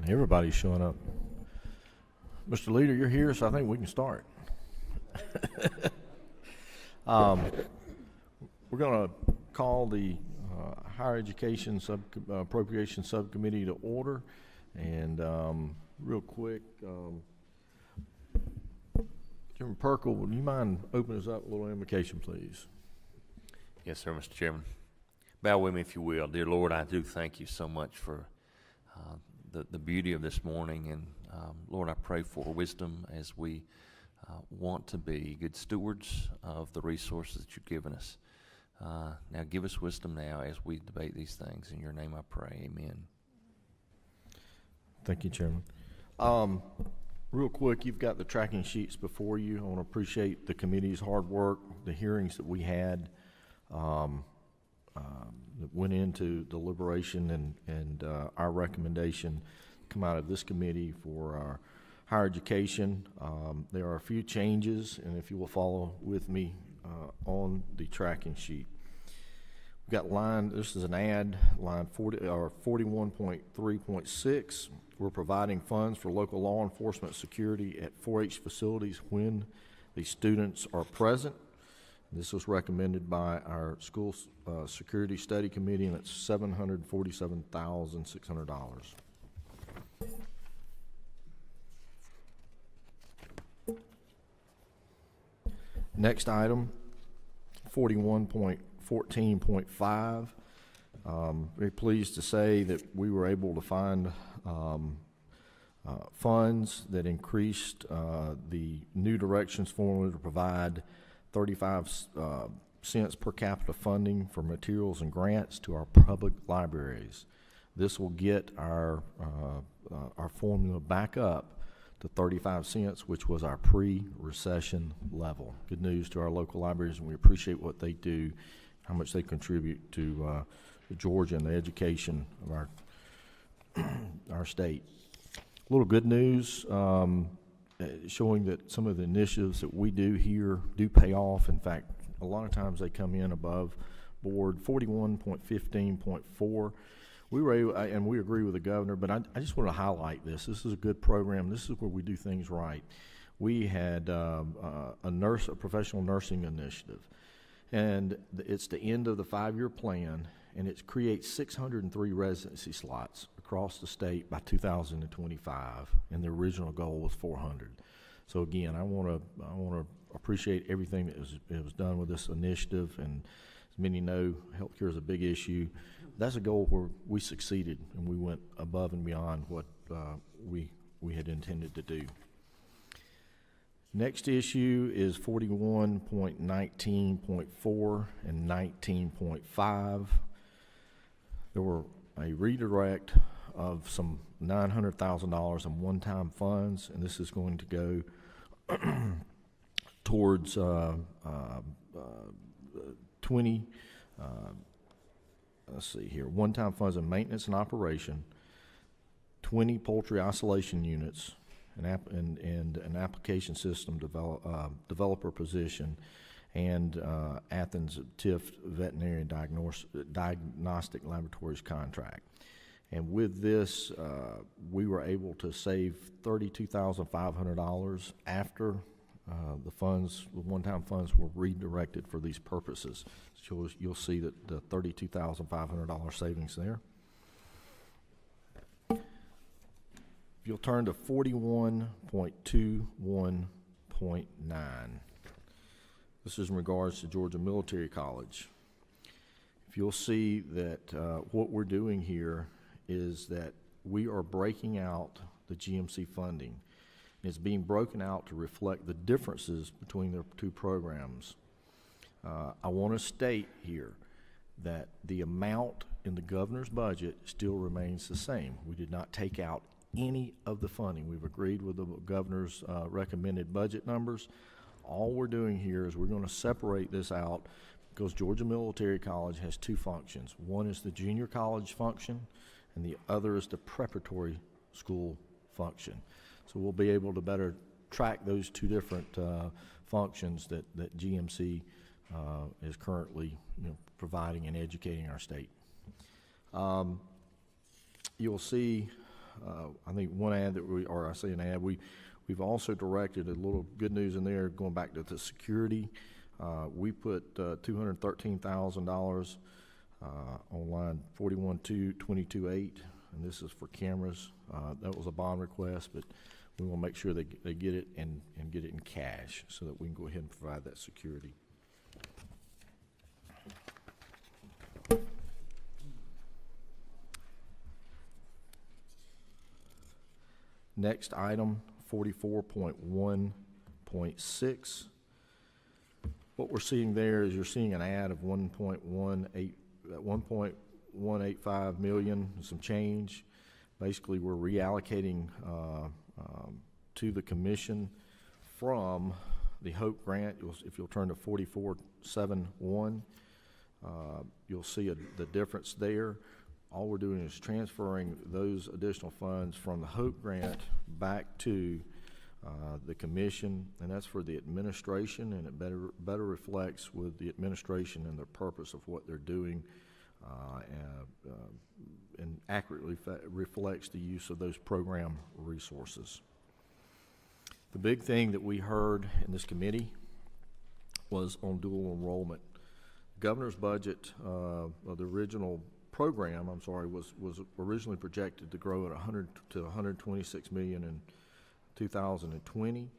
Everybody's showing up. Mr. Leader, you're here, so I think we can start. We're going to call the Higher Education Appropriation Subcommittee to order. And real quick, Chairman Perkle, would you mind opening us up a little invocation, please? Yes, sir, Mr. Chairman. Bow with me, if you will. Dear Lord, I do thank you so much for the beauty of this morning. And Lord, I pray for wisdom as we want to be good stewards of the resources that you've given us. Now give us wisdom now as we debate these things. In your name I pray, amen. Thank you, Chairman. Real quick, you've got the tracking sheets before you. I want to appreciate the committee's hard work, the hearings that we had that went into deliberation and our recommendation come out of this committee for our higher education. There are a few changes, and if you will follow with me on the tracking sheet. We've got this is an add, line 41.3.6. We're providing funds for local law enforcement security at 4-H facilities when the students are present. This was recommended by our school security study committee, and it's $747,600. Next item, 41.14.5. Very pleased to say that we were able to find funds that increased the new directions formula to provide 35 cents per capita funding for materials and grants to our public libraries. This will get our formula back up to 35 cents, which was our pre-recession level. Good news to our local libraries, and we appreciate what they do, how much they contribute to Georgia and the education of our state. A little good news, showing that some of the initiatives that we do here do pay off. In fact, a lot of times they come in above board. 41.15.4. We were able, and we agree with the governor, but I just want to highlight this. This is a good program. This is where we do things right. We had a professional nursing initiative, and it's the end of the 5-year plan, and it creates 603 residency slots across the state by 2025, and the original goal was 400. So again, I want to appreciate everything that was done with this initiative, and as many know, healthcare is a big issue. That's a goal where we succeeded, and we went above and beyond what we had intended to do. Next issue is 41.19.4 and 19.5. There were a redirect of some $900,000 in one-time funds, and this is going to go towards 20. Let's see here. One-time funds in maintenance and operation, 20 poultry isolation units, and an application system developer position, and Athens TIF veterinary diagnostic laboratories contract. And with this, we were able to save $32,500 after the one-time funds were redirected for these purposes. So you'll see that the $32,500 savings there. If you'll turn to 41.21.9. This is in regards to Georgia Military College. If you'll see that what we're doing here is that we are breaking out the GMC funding. It's being broken out to reflect the differences between the two programs. I want to state here that the amount in the governor's budget still remains the same. We did not take out any of the funding. We've agreed with the governor's recommended budget numbers. All we're doing here is we're going to separate this out because Georgia Military College has two functions. One is the junior college function, and the other is the preparatory school function. So we'll be able to better track those two different functions that GMC is currently providing and educating our state. You'll see I think one ad that I say an ad, we've also directed a little good news in there going back to the security. We put $213,000 on line 412228, and this is for cameras. That was a bond request, but we want to make sure they get it and get it in cash so that we can go ahead and provide that security. Next item, 44.1.6. What we're seeing there is you're seeing an ad of 1.185 million and some change. Basically, we're reallocating to the commission from the HOPE grant. If you'll turn to 44.7.1, you'll see the difference there. All we're doing is transferring those additional funds from the HOPE grant back to the commission, and that's for the administration, and it better reflects with the administration and the purpose of what they're doing, and accurately reflects the use of those program resources. The big thing that we heard in this committee was on dual enrollment. The governor's budget of the original program, was originally projected to grow at 100 to 126 million in 2020,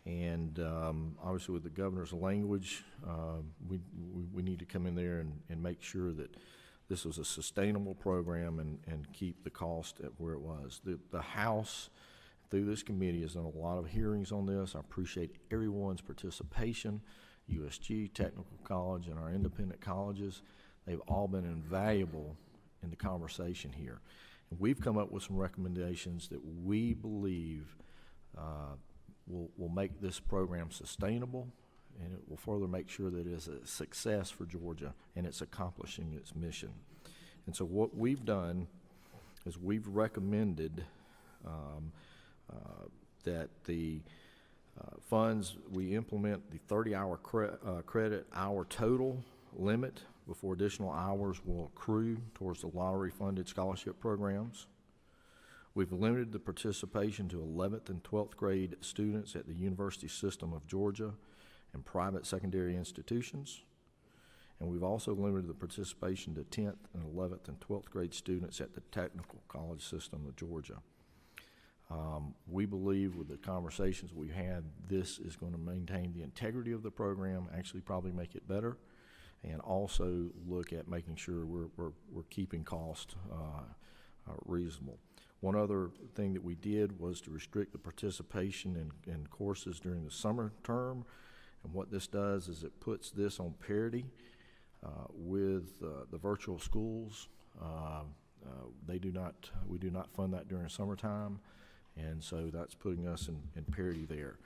and obviously with the governor's language, we need to come in there and make sure that this was a sustainable program and keep the cost at where it was. The House, through this committee, has done a lot of hearings on this. I appreciate everyone's participation. USG, Technical College, and our independent colleges, they've all been invaluable in the conversation here. And we've come up with some recommendations that we believe will make this program sustainable, and it will further make sure that it is a success for Georgia and it's accomplishing its mission. And so what we've done is we've recommended that the funds, we implement the 30-hour credit hour total limit before additional hours will accrue towards the lottery-funded scholarship programs. We've limited the participation to 11th and 12th grade students at the University System of Georgia and private secondary institutions. And we've also limited the participation to 10th and 11th and 12th grade students at the Technical College System of Georgia. We believe with the conversations we've had, this is going to maintain the integrity of the program, actually probably make it better, and also look at making sure we're keeping cost reasonable. One other thing that we did was to restrict the participation in courses during the summer term, and what this does is it puts this on parity with the virtual schools. We do not fund that during summertime, and so that's putting us in parity there.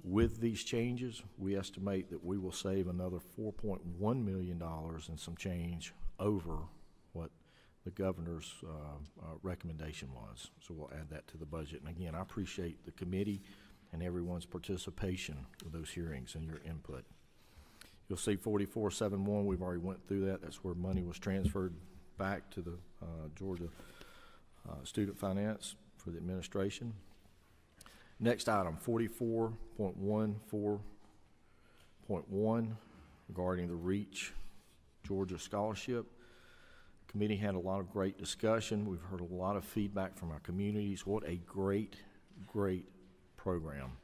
With these changes, we estimate that we will save another $4.1 million and some change over what the governor's recommendation was. So we'll add that to the budget. And again, I appreciate the committee and everyone's participation with those hearings and your input. You'll see 4471, we've already went through that. That's where money was transferred back to the Georgia Student Finance for the administration. Next item, 44.14.1, regarding the REACH Georgia Scholarship. Committee had a lot of great discussion. We've heard a lot of feedback from our communities. What a great, great program.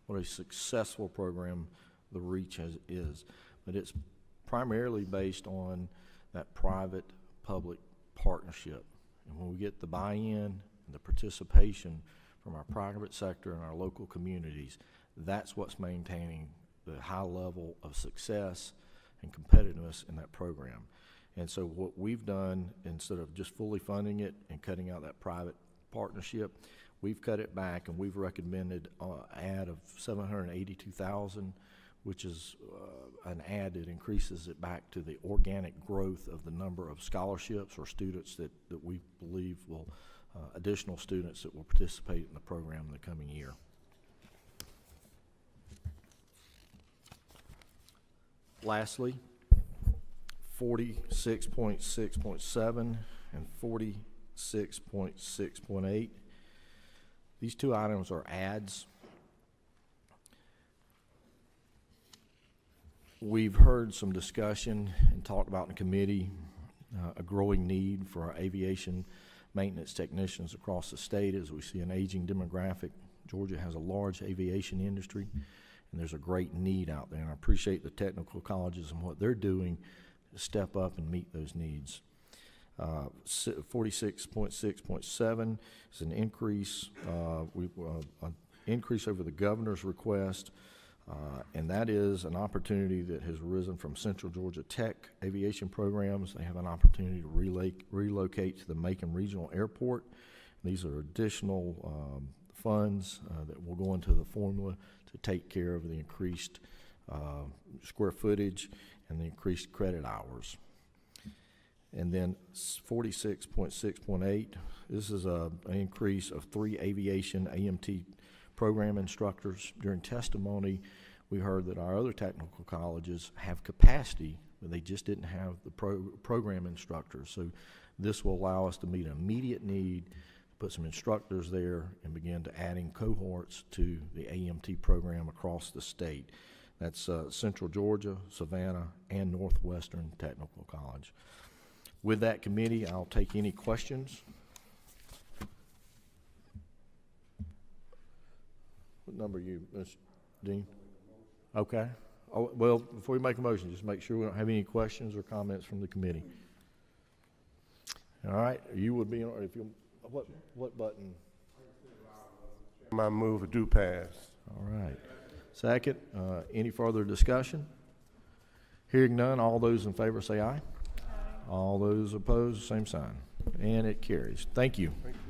What a successful program the REACH is. But it's primarily based on that private-public partnership. And when we get the buy-in and the participation from our private sector and our local communities, that's what's maintaining the high level of success and competitiveness in that program. And so what we've done, instead of just fully funding it and cutting out that private partnership, we've cut it back, and we've recommended an add of $782,000, which is an add that increases it back to the organic growth of the number of scholarships or students that we believe will, additional students that will participate in the program in the coming year. Lastly, 46.6.7 and 46.7 46.6.8. These two items are adds. We've heard some discussion and talked about in committee a growing need for our aviation maintenance technicians across the state as we see an aging demographic. Georgia has a large aviation industry, and there's a great need out there. And I appreciate the technical colleges and what they're doing to step up and meet those needs. 46.6.7 is an increase. An increase over the governor's request. And that is an opportunity that has arisen from Central Georgia Tech aviation programs. They have an opportunity to relocate to the Macon Regional Airport. These are additional funds that will go into the formula to take care of the increased square footage and the increased credit hours. And then 46.6.8, this is an increase of 3 aviation AMT program instructors. During testimony, we heard that our other technical colleges have capacity, but they just didn't have the program instructors. So this will allow us to meet an immediate need, put some instructors there, and begin to adding cohorts to the AMT program across the state. That's Central Georgia, Savannah, and Northwestern Technical College. With that committee, I'll take any questions. What number are you, Ms. Dean? Okay. Oh, well, before we make a motion, just make sure we don't have any questions or comments from the committee. All right. You would be, if you, what button? My move do pass. All right. Second, any further discussion? Hearing none, all those in favor say aye. All those opposed, same sign. And it carries. Thank you. Thank you.